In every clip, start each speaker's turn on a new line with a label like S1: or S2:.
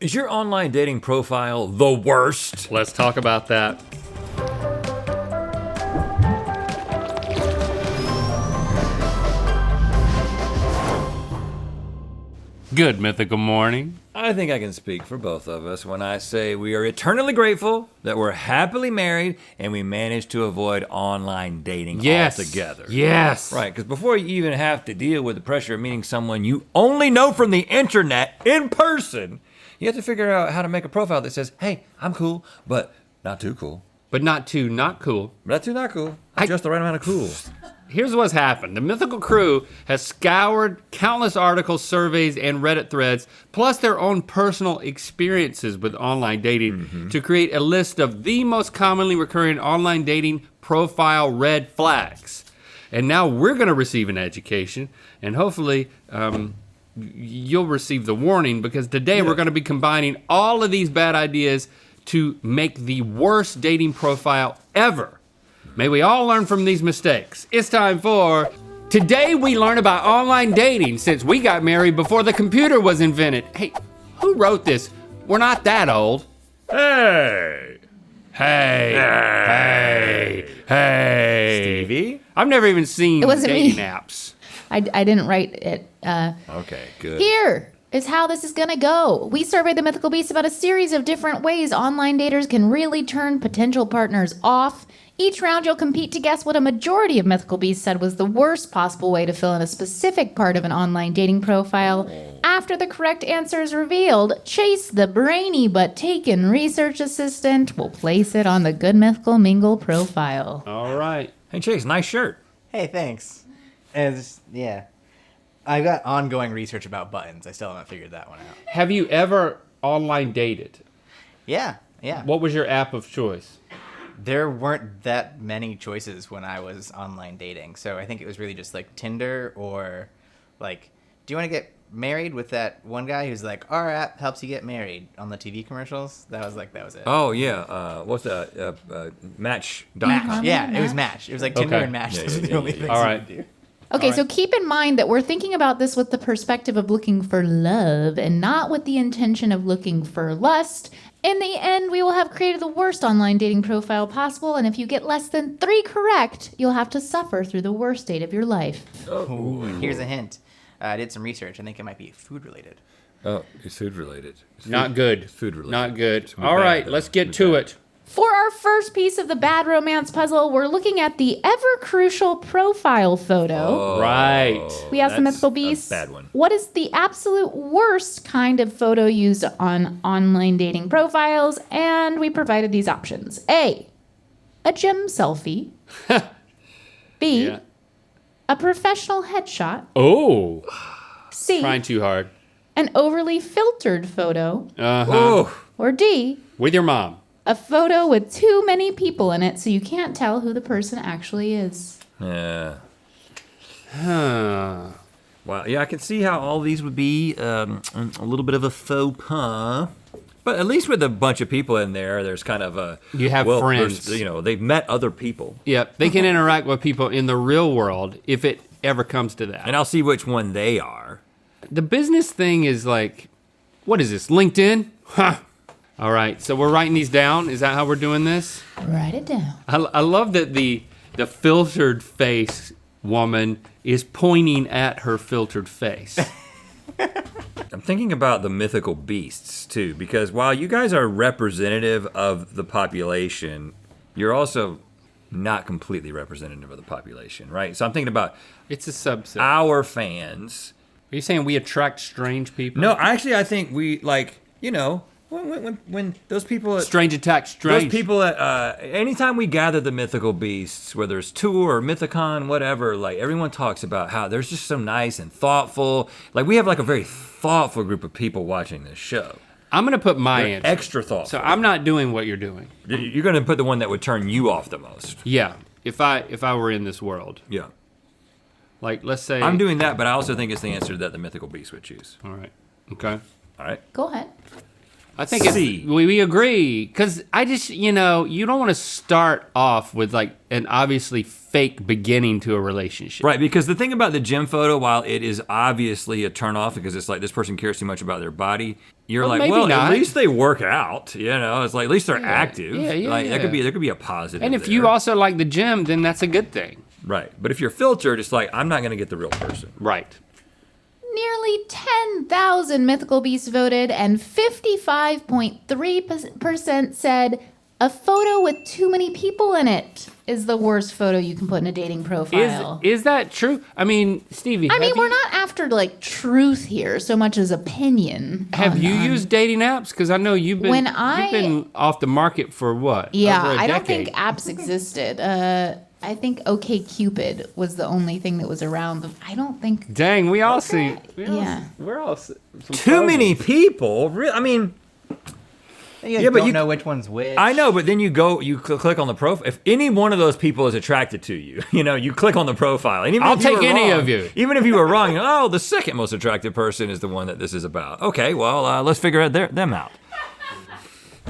S1: Is your online dating profile the worst?
S2: Let's talk about that. Good mythical morning.
S1: I think I can speak for both of us when I say we are eternally grateful that we're happily married and we managed to avoid online dating altogether.
S2: Yes.
S1: Right, because before you even have to deal with the pressure of meeting someone you only know from the internet in person, you have to figure out how to make a profile that says, hey, I'm cool, but not too cool.
S2: But not too not cool.
S1: Not too not cool. Just the right amount of cool.
S2: Here's what's happened. The Mythical crew has scoured countless articles, surveys, and Reddit threads, plus their own personal experiences with online dating to create a list of the most commonly recurring online dating profile red flags. And now we're gonna receive an education, and hopefully you'll receive the warning, because today we're gonna be combining all of these bad ideas to make the worst dating profile ever. May we all learn from these mistakes. It's time for Today We Learn About Online Dating, since we got married before the computer was invented. Hey, who wrote this? We're not that old.
S1: Hey.
S2: Hey.
S1: Stevie?
S2: I've never even seen
S3: It wasn't
S2: dating
S3: me.
S2: apps.
S3: I didn't write it.
S1: Okay, good.
S3: Here is how this is gonna go. We surveyed the Mythical Beasts about a series of different ways online daters can really turn potential partners off. Each round you'll compete to guess what a majority of Mythical Beasts said was the worst possible way to fill in a specific part of an online dating profile. After the correct answer is revealed, Chase, the brainy but taken research assistant, will place it on the Good Mythical Mingle profile.
S2: All right.
S1: Hey Chase, nice shirt.
S4: Hey, thanks. Yeah. I've got ongoing research about buttons. I still haven't figured that one out.
S2: Have you ever online dated?
S4: Yeah.
S2: What was your app of choice?
S4: There weren't that many choices when I was online dating, so I think it was really just like Tinder or like, do you want to get married with that one guy who's like, our app helps you get married on the TV commercials? That was it.
S1: Oh yeah, what's that? Match.com.
S4: Match. Yeah, it was Match. It was like Tinder
S2: Okay.
S4: and Match.
S1: Yeah,
S4: Those were
S1: yeah,
S4: the only
S1: yeah,
S4: things
S2: All
S4: you
S2: right.
S4: could do.
S3: Okay,
S4: All
S3: so
S4: right.
S3: keep in mind that we're thinking about this with the perspective of looking for love and not with the intention of looking for lust. In the end, we will have created the worst online dating profile possible, and if you get less than 3 correct, you'll have to suffer through the worst date of your life.
S4: Ooh, here's a hint. I did some research. I think it might be food related.
S1: Oh, it's food related. It's
S2: Not
S1: food-
S2: good.
S1: It's food related.
S2: Not good.
S1: It's
S2: All
S1: bad,
S2: right,
S1: though.
S2: let's get
S1: It's
S2: to
S1: bad.
S2: it.
S3: For our first piece of the bad romance puzzle, we're looking at the ever-crucial profile photo.
S2: Right.
S3: We have some
S1: That's
S3: Mythical
S1: a
S3: Beasts.
S1: bad one.
S3: What is the absolute worst kind of photo used on online dating profiles? And we provided these options. A gym selfie. B,
S2: Yeah.
S3: a professional headshot.
S2: Oh,
S3: C,
S2: trying too hard.
S3: an overly filtered photo.
S1: Oh,
S3: Or D,
S2: With your mom.
S3: a photo with too many people in it so you can't tell who the person actually is.
S1: yeah.
S2: Huh.
S1: Wow. Yeah, I can see how all these would be a little bit of a faux pas. But at least with a bunch of people in there, there's kind of a
S2: You have friends.
S1: there's- You know, they've met other people,
S2: Yep, they can interact with people in the real world if it ever comes to that.
S1: and I'll see which one they are.
S2: The business thing is like, what is this, LinkedIn? Huh. All right, so we're writing these down. Is that how we're doing this?
S3: Write it down.
S2: I love that the filtered face woman is pointing at her filtered face.
S1: I'm thinking about the mythical beasts too, because while you guys are representative of the population, you're also not completely representative of the population, right? So I'm thinking about
S2: It's a subset.
S1: our fans.
S2: Are you saying we attract strange people?
S1: No, actually, I think we like, you know, when those people,
S2: Strange attack strange.
S1: those people, anytime we gather the mythical beasts, whether it's tour or Mythicon, whatever, like everyone talks about how they're just so nice and thoughtful. Like we have like a very thoughtful group of people watching this show.
S2: I'm going to put my
S1: They're
S2: answer.
S1: extra thoughtful.
S2: So I'm not doing what you're doing.
S1: You're gonna put the one that would turn you off the most.
S2: Yeah, if I were in this world.
S1: Yeah.
S2: Like, let's say...
S1: I'm doing that, but I also think it's the answer that the mythical beast would choose.
S2: All right, okay.
S1: All right.
S3: Go ahead.
S2: I think
S1: C.
S2: we agree because I just you don't want to start off with like an obviously fake beginning to a relationship.
S1: Right, because the thing about the gym photo, while it is obviously a turnoff because it's like this person cares too much about their body, you're
S2: Well,
S1: like,
S2: maybe
S1: well,
S2: not.
S1: at least they work out. It's like at least they're active.
S2: Yeah,
S1: like
S2: yeah.
S1: there could be a positive.
S2: And if
S1: there.
S2: you also like the gym, then that's a good thing.
S1: Right, but if you're filtered, it's like I'm not gonna get the real person.
S2: Right.
S3: Nearly 10,000 mythical beasts voted, and 55.3% said a photo with too many people in it is the worst photo you can put in a dating profile.
S2: Is that true? I mean, Stevie.
S3: I mean, we're not after like truth here so much as opinion.
S2: Have you used dating apps? Because I know you've been you've been off the market for what?
S3: Yeah,
S2: over a
S3: I don't
S2: decade.
S3: think apps existed. I think OkCupid was the only thing that was around. I don't think.
S2: Dang, we all see.
S3: Yeah.
S2: We're all
S1: Too many people. I mean,
S4: You
S1: but
S4: don't
S1: you-
S4: know which one's which.
S1: I know, but then you click on the profile. If any one of those people is attracted to you, you click on the profile. And even
S2: I'll
S1: if you
S2: take
S1: were
S2: any
S1: wrong-
S2: of you.
S1: Even if you were wrong, the second most attractive person is the one that this is about. Okay, well, let's figure them out.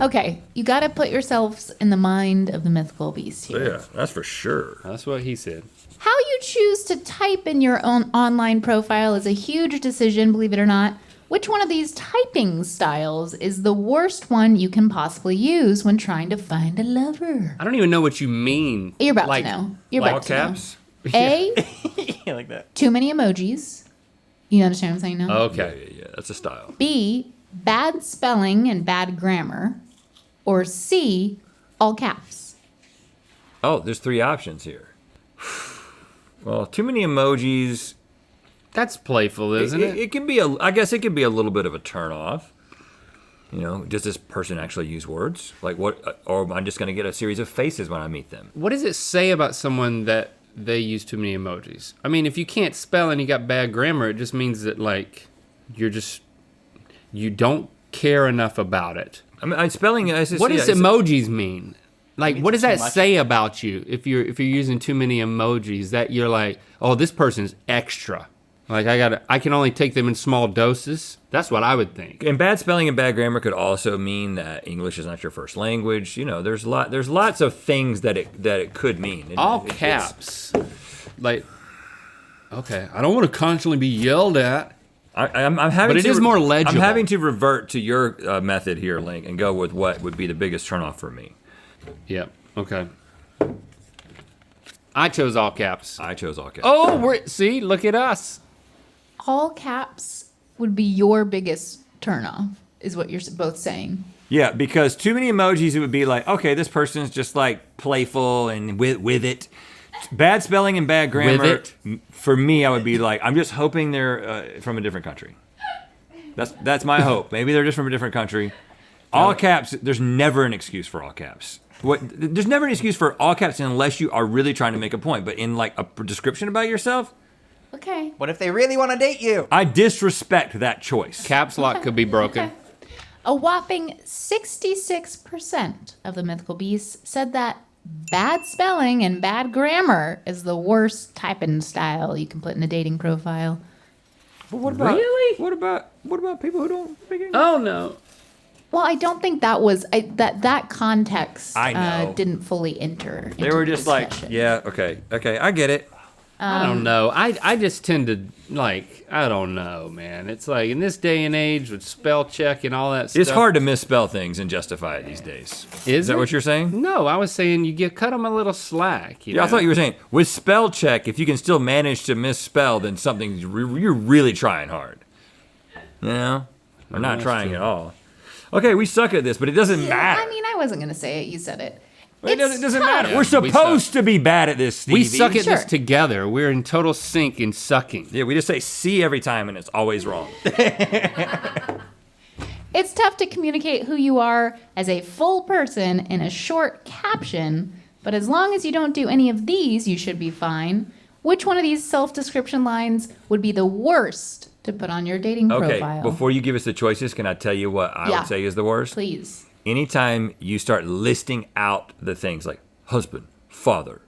S3: Okay, you got to put yourselves in the mind of the mythical beast here.
S1: Yeah, that's for sure.
S2: That's what he said.
S3: How you choose to type in your own online profile is a huge decision, believe it or not. Which one of these typing styles is the worst one you can possibly use when trying to find a lover?
S2: I don't even know what you mean.
S3: You're about
S2: like,
S3: to know. You're
S2: like
S1: All
S3: about to know.
S1: caps?
S3: A,
S4: like that.
S3: too many emojis. You understand what I'm saying now?
S2: Okay.
S1: Yeah, that's a style.
S3: B, bad spelling and bad grammar. Or C, all caps.
S1: Oh, there's 3 options here. Well, too many emojis.
S2: That's playful, isn't it?
S1: It can be I guess it can be a little bit of a turnoff. Does this person actually use words? Like what? Or am I just going to get a series of faces when I meet them?
S2: What does it say about someone that they use too many emojis? I mean, if you can't spell and you got bad grammar, it just means that like you don't care enough about it.
S1: I mean, spelling.
S2: What does emojis mean? Like, what does that
S4: too much.
S2: say about you if you're using too many emojis? That you're like, oh, this person's extra. Like I can only take them in small doses. That's what I would think.
S1: And bad spelling and bad grammar could also mean that English is not your first language. There's lots of things that it could mean.
S2: All caps. Like, okay, I don't want to constantly be yelled at.
S1: I'm having
S2: But it is more legible.
S1: I'm having to revert to your method here, Link, and go with what would be the biggest turnoff for me.
S2: Yep. Okay. I chose all caps.
S1: I chose all caps.
S2: Oh, see, look at us.
S3: All caps would be your biggest turnoff, is what you're both saying.
S1: Yeah, because too many emojis, it would be like, okay, this person's just like playful and with it. Bad spelling and bad grammar.
S2: With it?
S1: For me, I would be like, I'm just hoping they're from a different country. That's my hope. Maybe they're just from a different country. All caps. There's never an excuse for all caps. There's never an excuse for all caps unless you are really trying to make a point. But in like a description about yourself,
S3: Okay.
S4: What if they really want to date you?
S1: I disrespect that choice.
S2: Caps lock could be broken.
S3: Okay. A whopping 66% of the mythical beasts said that bad spelling and bad grammar is the worst typing style you can put in a dating profile.
S1: But what about
S2: Really?
S1: What about people who don't speak English?
S2: Oh no.
S3: Well, I don't think that was that context.
S1: I know.
S3: Didn't fully enter.
S1: They
S3: into
S1: were
S3: the
S1: just like,
S3: discussion.
S1: yeah, okay, I get it.
S2: I don't know. I just tend to like, I don't know, man. It's like in this day and age with spell check and all that stuff.
S1: It's hard to misspell things and justify it these days. Is that
S2: it?
S1: what you're saying?
S2: No, I was saying cut them a little slack.
S1: Yeah, I thought you were saying with spell check, if you can still manage to misspell, then something you're really trying hard. Or not
S2: that's
S1: trying
S2: true.
S1: at all. Okay, we suck at this, but it doesn't matter.
S3: I mean, I wasn't going to say it. You said it.
S1: It doesn't
S3: tough.
S1: matter.
S2: Yeah,
S1: We're
S2: we
S1: supposed to be bad at this, Stevie.
S2: We suck at
S3: Sure.
S2: this together. We're in total sync in sucking.
S1: Yeah, we just say C every time, and it's always wrong.
S3: It's tough to communicate who you are as a full person in a short caption, but as long as you don't do any of these, you should be fine. Which one of these self-description lines would be the worst to put on your dating
S1: Okay,
S3: profile?
S1: before you give us the choices, can I tell you what I
S3: Yeah.
S1: would say is the worst?
S3: Please.
S1: Anytime you start listing out the things like husband, father,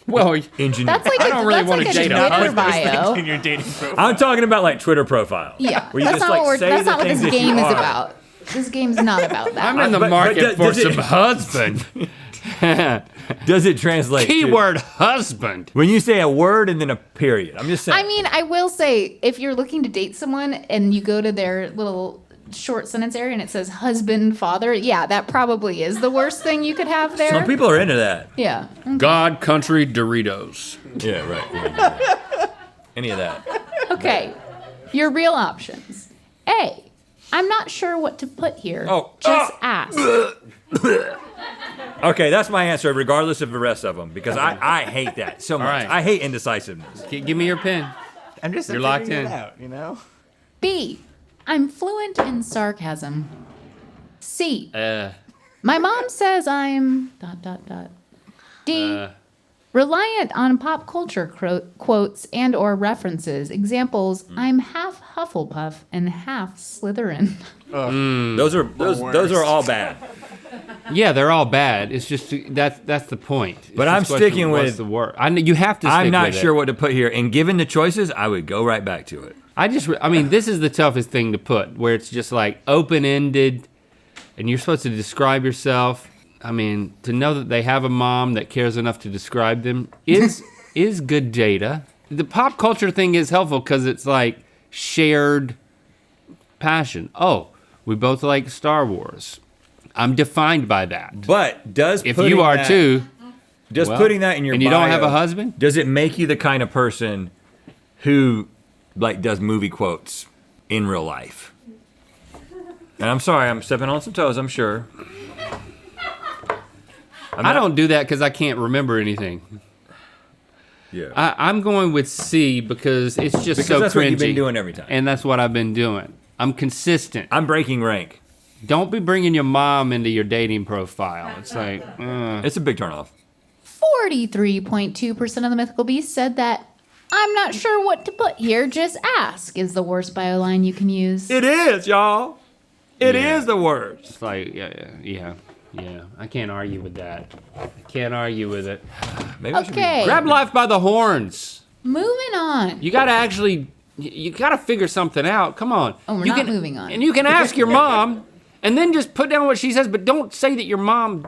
S2: Well,
S1: engineer.
S3: That's like
S2: I don't really wanna
S3: like a
S2: date a
S3: Twitter
S2: husband.
S3: bio.
S4: In your dating profile.
S1: I'm talking about like Twitter profile.
S3: Yeah,
S1: Where you
S3: that's
S1: just
S3: not
S1: like
S3: what
S1: say
S3: that's
S1: the
S3: not what
S1: things
S3: this
S1: that you
S3: game is
S1: are.
S3: about. This game's not about that.
S2: I'm in the
S1: But
S2: market for
S1: does it-
S2: some husband.
S1: Does it translate?
S2: Keyword husband.
S1: When you say a word and then a period, I'm just saying.
S3: I mean, I will say, if you're looking to date someone and you go to their little short sentence area and it says husband, father, yeah, that probably is the worst thing you could have there.
S1: some people are into that.
S3: Yeah.
S2: God, country, Doritos.
S1: Yeah, right. Yeah. Any of that.
S3: Okay. Your real options. A. I'm not sure what to put here.
S1: Oh.
S3: Just ask.
S1: Okay, that's my answer, regardless of the rest of them, because I hate that so much.
S2: right.
S1: I hate indecisiveness.
S2: Give me your pen.
S4: I'm just
S2: You're locked
S4: figuring
S2: in.
S4: it out, you know?
S3: B. I'm fluent in sarcasm. C.
S2: Uh,
S3: My mom says I'm ... D. Reliant on pop culture quotes and or references. Examples, I'm half Hufflepuff and half Slytherin.
S1: Those are all bad.
S2: yeah, they're all bad. It's just that's the point. It's
S1: But
S2: just
S1: I'm
S2: question,
S1: sticking
S2: what's
S1: with-
S2: the word. I know you have to. Stick
S1: I'm not
S2: with
S1: sure
S2: It.
S1: what to put here. And given the choices, I would go right back to it.
S2: I mean, this is the toughest thing to put, where it's just like open-ended, and you're supposed to describe yourself. I mean, to know that they have a mom that cares enough to describe them is good data. The pop culture thing is helpful because it's like shared passion. Oh, we both like Star Wars. I'm defined by that.
S1: But does
S2: If
S1: putting
S2: you are
S1: that-
S2: too,
S1: does
S2: well,
S1: putting that in your
S2: and you don't have
S1: bio,
S2: a husband?
S1: Does it make you the kind of person who like does movie quotes in real life? And I'm sorry, I'm stepping on some toes, I'm sure.
S2: I don't do that because I can't remember anything.
S1: Yeah.
S2: I'm going with C because it's just
S1: Because
S2: so
S1: that's
S2: cringy.
S1: what you've been doing every time.
S2: And that's what I've been doing. I'm consistent.
S1: I'm breaking rank.
S2: Don't be bringing your mom into your dating profile. It's like,
S1: It's a big turnoff.
S3: 43.2% of the mythical beasts said that I'm not sure what to put here, just ask is the worst bio line you can use.
S1: It is, y'all. It is
S2: Yeah.
S1: the worst.
S2: it's like, yeah. I can't argue with that. I can't argue with it.
S1: Maybe we should be-
S3: Okay.
S2: Grab life by the horns.
S3: Moving on.
S2: You gotta actually, you gotta figure something out. Come on.
S3: Oh, we're
S2: You
S3: not moving on.
S2: And you can ask your mom, and then just put down what she says, but don't say that your mom.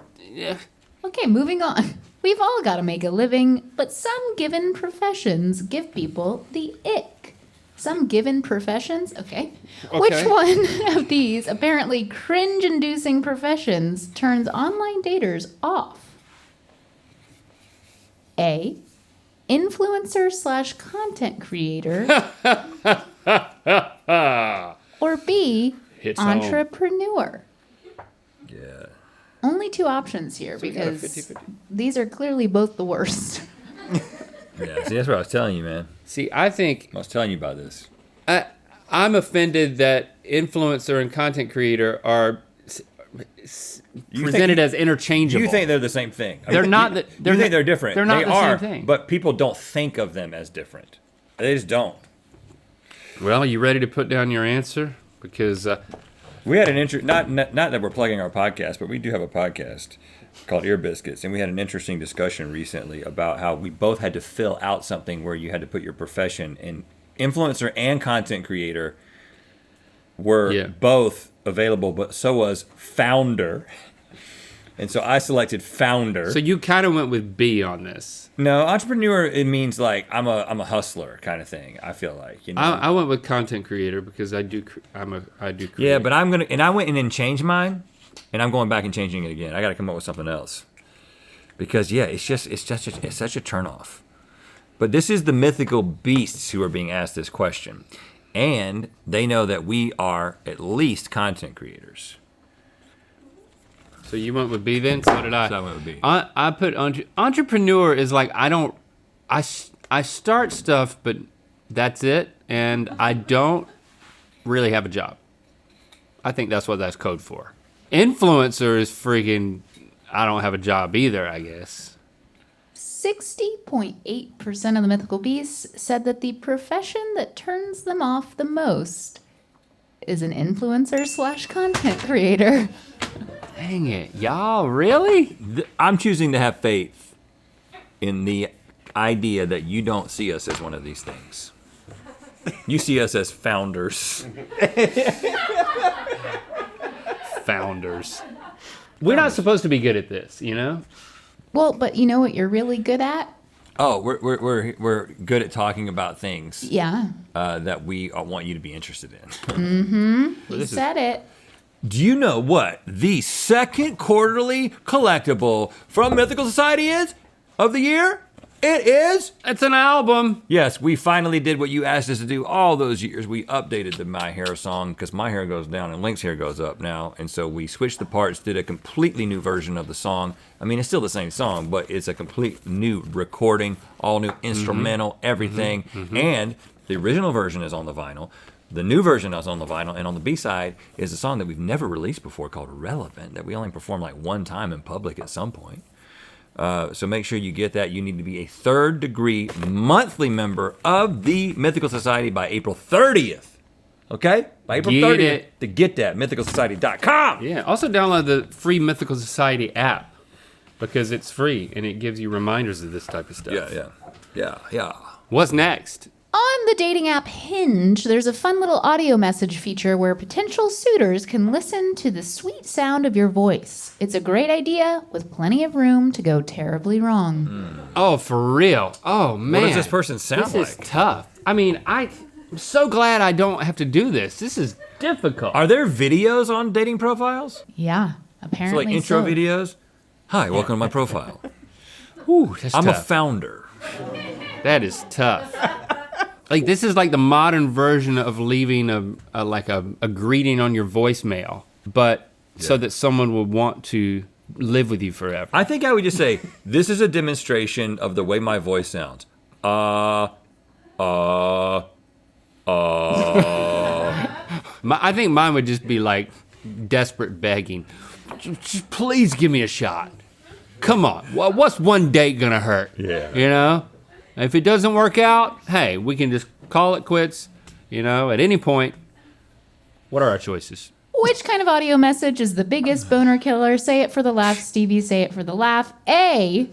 S3: Okay, moving on. We've all got to make a living, but some given professions give people the ick. Some given professions? Okay. Which
S2: Okay.
S3: one of these apparently cringe-inducing professions turns online daters off? A. Influencer / content creator. Or B.
S2: Hits home.
S3: Entrepreneur.
S1: Yeah.
S3: Only two options here
S2: we got a
S3: because
S2: 50-50.
S3: these are clearly both the worst.
S1: Yeah. See, that's what I was telling you, man.
S2: See, I think
S1: I was telling you about this.
S2: I'm offended that influencer and content creator are presented as interchangeable.
S1: You think they're the same thing?
S2: They're not.
S1: You
S2: They're
S1: think they're different?
S2: They're not
S1: they
S2: the
S1: are,
S2: same thing.
S1: but people don't think of them as different. They just don't.
S2: Well, you ready to put down your answer? Because
S1: We had an not that we're plugging our podcast, but we do have a podcast called Ear Biscuits, and we had an interesting discussion recently about how we both had to fill out something where you had to put your profession in. Influencer and content creator were both available, but so was founder. And so I selected founder.
S2: so you kind of went with B on this.
S1: No, entrepreneur, it means like I'm a hustler kind of thing. I feel like, you know.
S2: I went with content creator because I do create.
S1: Yeah, but I went in and changed mine, and I'm going back and changing it again. I got to come up with something else because it's such a turnoff. But this is the mythical beasts who are being asked this question, and they know that we are at least content creators.
S2: So you went with B then? So did I.
S1: So I went with B.
S2: I put entrepreneur is like I start stuff, but that's it, and I don't really have a job. I think that's what that's code for. Influencer is freaking. I don't have a job either, I guess.
S3: 60.8% of the mythical beasts said that the profession that turns them off the most is an influencer / content creator.
S2: Dang it, y'all, really?
S1: I'm choosing to have faith in the idea that you don't see us as one of these things. You see us as founders.
S2: Founders. We're not supposed to be good at this, you know?
S3: Well, but you know what you're really good at?
S1: Oh, we're good at talking about things
S3: Yeah.
S1: that we want you to be interested in.
S3: You said it.
S1: Do you know what the second quarterly collectible from Mythical Society is of the year? It is.
S2: It's an album.
S1: Yes, we finally did what you asked us to do all those years. We updated the My Hair song because my hair goes down and Link's hair goes up now. And so we switched the parts, did a completely new version of the song. I mean, it's still the same song, but it's a complete new recording, all new instrumental, everything. And the original version is on the vinyl. The new version is on the vinyl, and on the B-side is a song that we've never released before called Relevant, that we only performed like one time in public at some point. So make sure you get that. You need to be a third-degree monthly member of the Mythical Society by April 30th. Okay? By April 30th to get that, mythicalsociety.com.
S2: Yeah, also download the free Mythical Society app because it's free and it gives you reminders of this type of stuff.
S1: Yeah.
S2: What's next?
S3: On the dating app Hinge, there's a fun little audio message feature where potential suitors can listen to the sweet sound of your voice. It's a great idea with plenty of room to go terribly wrong.
S2: Oh, for real? Oh, man.
S1: What does this person sound
S2: This
S1: like?
S2: is tough. I mean, I'm so glad I don't have to do this. This is difficult.
S1: Are there videos on dating profiles?
S3: Yeah,
S1: So
S3: apparently
S1: like intro
S3: so.
S1: videos? Hi, welcome to my profile.
S2: Ooh, that's
S1: I'm a
S2: tough.
S1: founder.
S2: That is tough. Like, this is like the modern version of leaving a greeting on your voicemail, but so that someone would want to live with you forever.
S1: I think I would just say, this is a demonstration of the way my voice sounds.
S2: I think mine would just be like desperate begging. Just please give me a shot. Come on. What's one date gonna hurt?
S1: Yeah.
S2: You know? If it doesn't work out, hey, we can just call it quits, you know, at any point. What are our choices?
S3: Which kind of audio message is the biggest boner killer? Say it for the laugh, Stevie, say it for the laugh. A,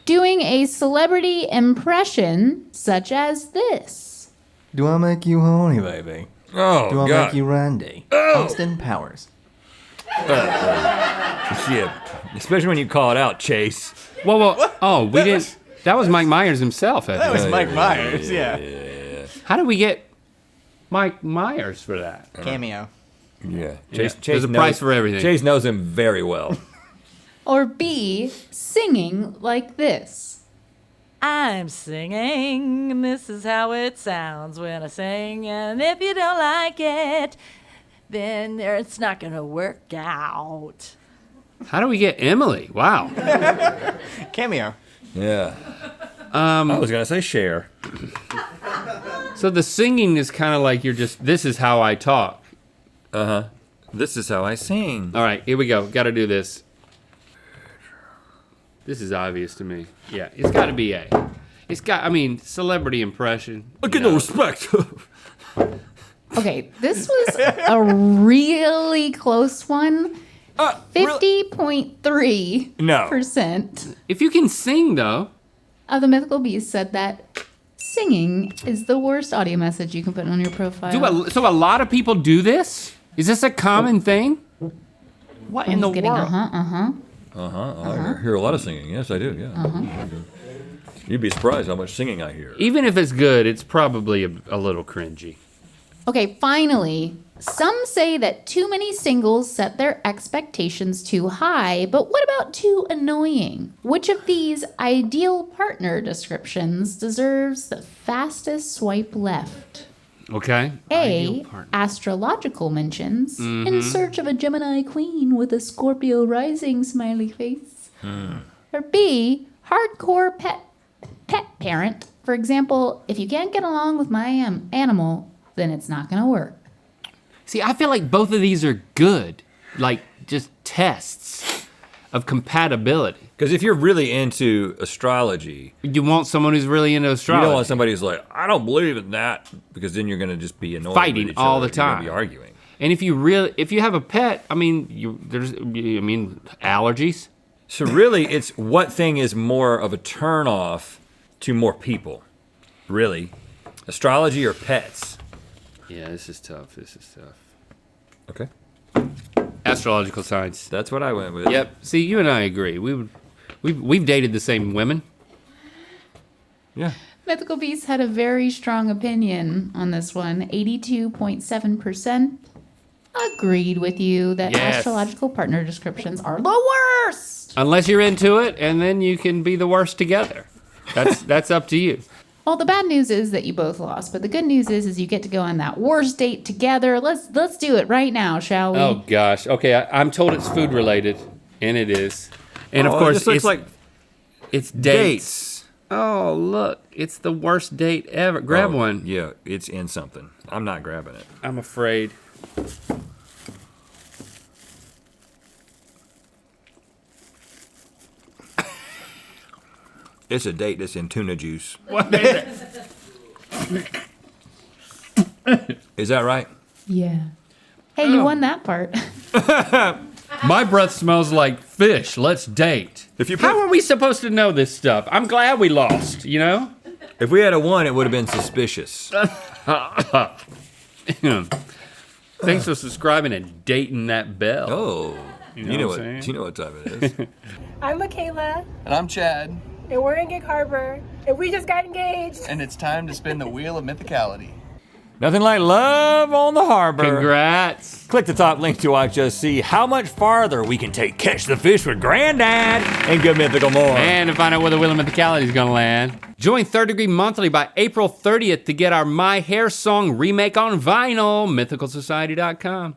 S3: doing a celebrity impression such as this.
S4: Do I make you horny, baby?
S1: Oh,
S4: Do I
S1: God.
S4: make you Randy? Austin Powers.
S1: Yeah. Especially when you call it out, Chase.
S2: Well, oh, we didn't. That was Mike Myers himself. I
S4: That
S2: think.
S4: was Mike Myers, yeah.
S2: How did we get Mike Myers for that?
S4: Cameo.
S1: Yeah.
S2: Yeah, there's a price for everything.
S1: Chase knows him very well.
S3: Or B, singing like this.
S5: I'm singing, and this is how it sounds when I sing, and if you don't like it, then it's not gonna work out.
S2: How do we get Emily? Wow.
S4: Cameo.
S1: Yeah. I was going to say Cher.
S2: So the singing is kind of like you're just, this is how I talk.
S1: This is how I sing.
S2: All right, here we go. Got to do this. This is obvious to me. Yeah, it's got to be A. It's got, I mean, celebrity impression.
S1: Look at the respect.
S3: Okay, this was a really close one. 50.3%
S1: No.
S2: If you can sing, though.
S3: of the Mythical Beast said that singing is the worst audio message you can put on your profile.
S2: So a lot of people do this? Is this a common thing? What in the
S3: Getting
S2: world?
S1: I hear a lot of singing. Yes, I do. Yeah. You'd be surprised how much singing I hear.
S2: Even if it's good, it's probably a little cringy.
S3: Okay, finally, some say that too many singles set their expectations too high, but what about too annoying? Which of these ideal partner descriptions deserves the fastest swipe left?
S2: Okay.
S3: A,
S2: Ideal partner.
S3: astrological mentions, in search of a Gemini queen with a Scorpio rising smiley face. Or B, hardcore pet parent. For example, if you can't get along with my animal, then it's not going to work.
S2: See, I feel like both of these are good. Like, just tests of compatibility.
S1: Because if you're really into astrology,
S2: You want someone who's really into
S1: you
S2: astrology.
S1: don't want somebody who's like, I don't believe in that, because then you're going to just be annoyed
S2: Fighting
S1: with each
S2: all
S1: other.
S2: the
S1: You're gonna
S2: time.
S1: be arguing.
S2: And if you have a pet, I mean, allergies.
S1: So really, it's what thing is more of a turn-off to more people? Really? Astrology or pets?
S2: Yeah, this is tough.
S1: Okay.
S2: Astrological signs.
S1: That's what I went with.
S2: Yep. See, you and I agree. We've dated the same women.
S1: Yeah.
S3: Mythical Beasts had a very strong opinion on this one. 82.7% agreed with you that
S2: Yes.
S3: astrological partner descriptions are the worst.
S2: Unless you're into it, and then you can be the worst together. That's up to you.
S3: Well, the bad news is that you both lost, but the good news is you get to go on that worst date together. Let's do it right now, shall we?
S2: Oh gosh. Okay, I'm told it's food related, and it is. And of
S1: Oh, it
S2: course,
S1: just looks
S2: it's
S1: like
S2: it's dates.
S1: dates.
S2: Oh look, it's the worst date ever. Grab
S1: Oh,
S2: one.
S1: Yeah, it's in something. I'm not grabbing it.
S2: I'm afraid.
S1: It's a date that's in tuna juice.
S2: What is it?
S1: Is that right?
S3: Yeah. Hey, you won that part.
S2: My breath smells like fish. Let's date.
S1: If you
S2: How are we supposed to know this stuff? I'm glad we lost, you know?
S1: If we had a 1, it would have been suspicious.
S2: Thanks for subscribing and dating that bell.
S1: Oh,
S2: know what I'm saying?
S1: you know what time it is.
S6: I'm Michaela,
S7: And I'm Chad,
S6: and we're in Gig Harbor, and we just got engaged.
S7: and it's time to spin the wheel of mythicality.
S1: Nothing like love on the harbor.
S2: Congrats.
S1: Click the top link to watch us see how much farther we can take Catch the Fish with Granddad and Good Mythical more.
S2: And to find out where the Wheel of Mythicality is gonna land. Join Third Degree Monthly by April 30th to get our My Hair Song remake on vinyl, mythicalsociety.com.